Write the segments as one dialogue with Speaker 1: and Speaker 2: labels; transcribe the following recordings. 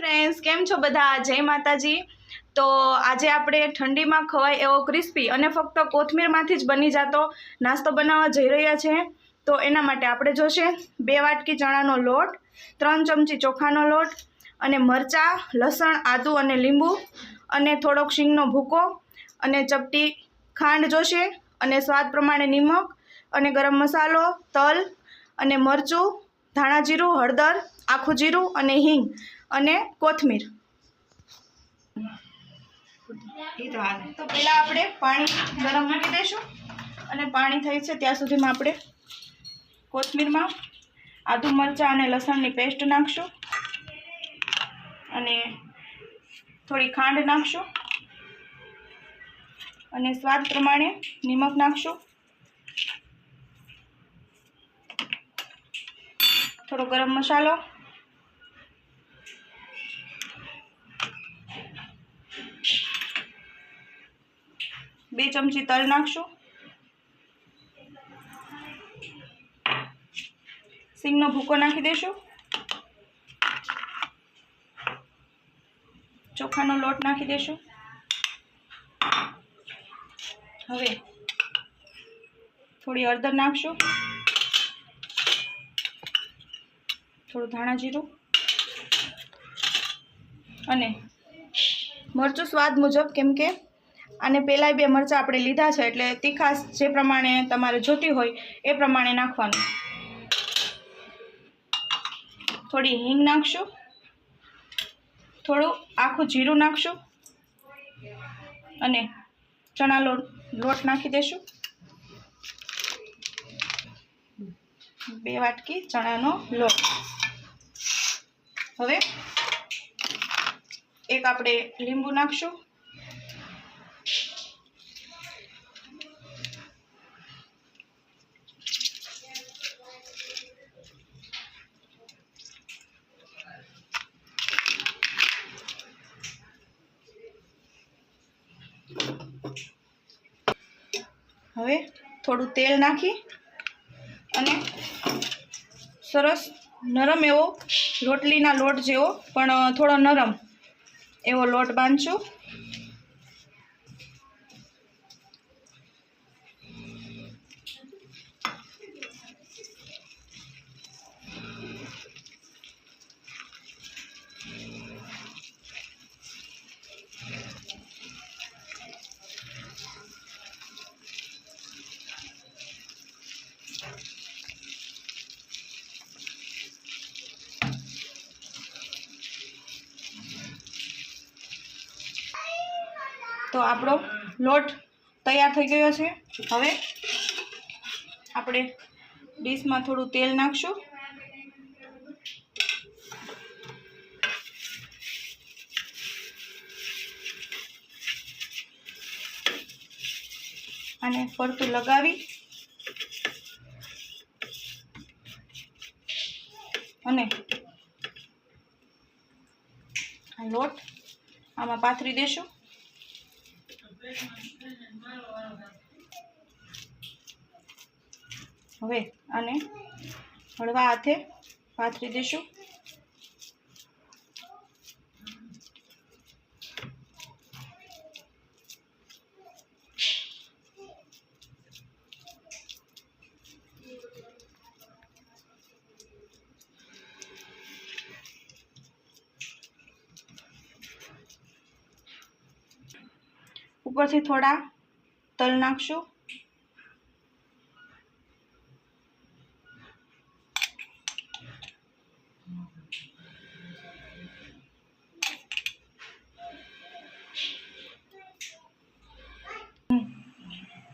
Speaker 1: Friends came छो बधा जय माताजी। तो आज आपणे ठंडी में खवाय एवो क्रिस्पी अने फक्त कोथमीर मांथी ज बनी जातो नास्तो बनाववा जई रह्या छे। तो एना माटे आपणे जोशे 2 वाटकी चणानो लोट, 3 चमची चोखानो लोट अने मरचा, लसण, आदु अने लींबू अने थोड़ोक शींगनो भूको अने चपटी खांड जोशे अने स्वाद प्रमाणे निमक अने गरम मसालो, तल अने मरचुं, धाणा जीरुं, हळदर, आखू जीरुं अने हींग अने कोथमीर। तो पहला आपणे पाणी गरम मूकी देशुं अने पाणी थई छे त्यां सुधीमां आपणे कोथमीरमां आदु मरचा अने लसणनी पेस्ट नाखशुं अने थोड़ी खांड नाखशुं अने स्वाद प्रमाणे निमक नाखशुं, थोड़ो गरम मसालो, 2 चमची तल नाखशुं, सींगनो भूको नाखी देशुं, चोखानो लोट नाखी देशुं। हवे थोड़ी हळदर नाखशुं, थोड़ो धाणा जीरुं अने मरचुं स्वाद मुजब, केम के आने पहेला 2 मरचा आपणे लीधा छे एटले तीखास जे प्रमाणे तमारे जोती होय ए प्रमाणे नाखवानुं। थोड़ी हींग नाखशुं, थोड़ुं आखुं जीरुं नाखशुं अने चना लोट नाखी देशुं। 2 वाटकी चणानो लोट। हवे एक आपणे લીંબુ नाखशुं, हवे थोड़ुं तेल नाखी अने सरस नरम एवो रोटलीना लोट जेवो पण थोड़ो नरम एवो लोट बांधशुं। तो आपणो लोट तैयार थई गयो छे। हवे आपणे डिशमां थोड़ुं तेल नाखशुं अने फरતું लगावी अने आ लोट आमां पाथरी देशुं। हवे आने हळवा हाथे पाथरी देशुं। उपरथी थोड़ा तल नाखशुं,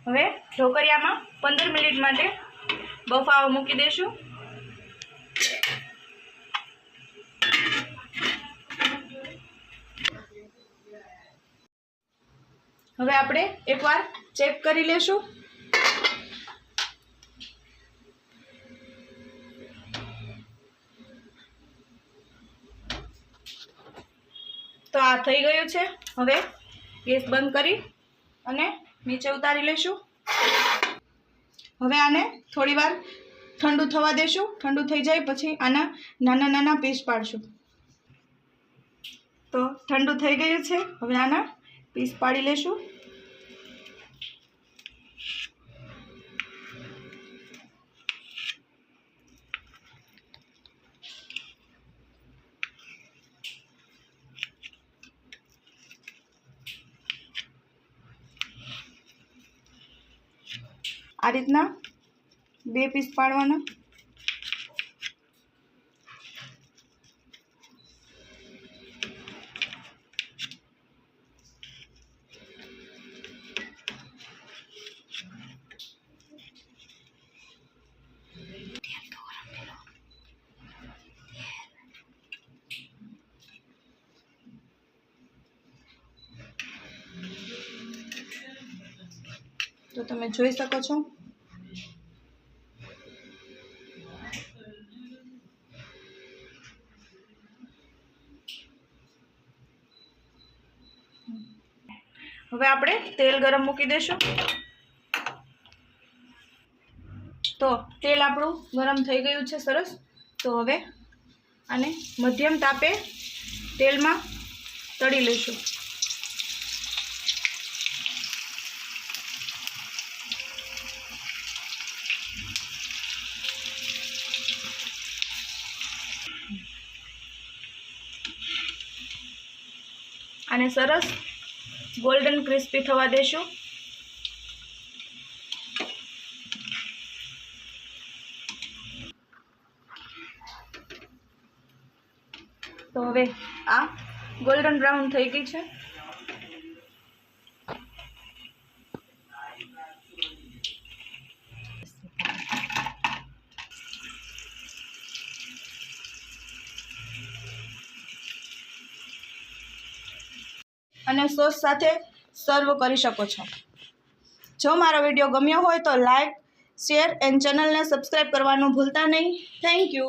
Speaker 1: हवे ढोकरियामां 15 मिनिट माटे बफावा मूकी देशुं। हवे आपणे एकवार चेक करी लेशुं। तो आ थई गयुं छे। हवे गैस बंद करी अने नीचे उतारी लेशुं। हवे आने थोड़ी वार ठंडू थवा देशुं। ठंडू थई जाय पछी आना नाना नाना पीस पाडशुं। તો ઠંડુ થઈ ગયું છે. હવે આના પીસ પાડી લેશું. આ રીતના 2 પીસ પાડવાના. તો તમે જોઈ શકો છો હવે આપણે તેલ ગરમ મૂકી દઈશું. તો તેલ આપણું ગરમ થઈ ગયું છે સરસ. તો હવે આને મધ્યમ તાપે તેલમાં તળી લઈશું. આને સરસ ગોલ્ડન ક્રિસ્પી થવા દેશું. તો હવે આ ગોલ્ડન બ્રાઉન થઈ ગઈ છે. અને સોસ સાથે સર્વ કરી શકો છો. જો મારો વિડીયો ગમ્યો હોય તો લાઈક, શેર એન્ડ ચેનલને સબસ્ક્રાઈબ કરવાનું ભૂલતા નહીં. Thank you.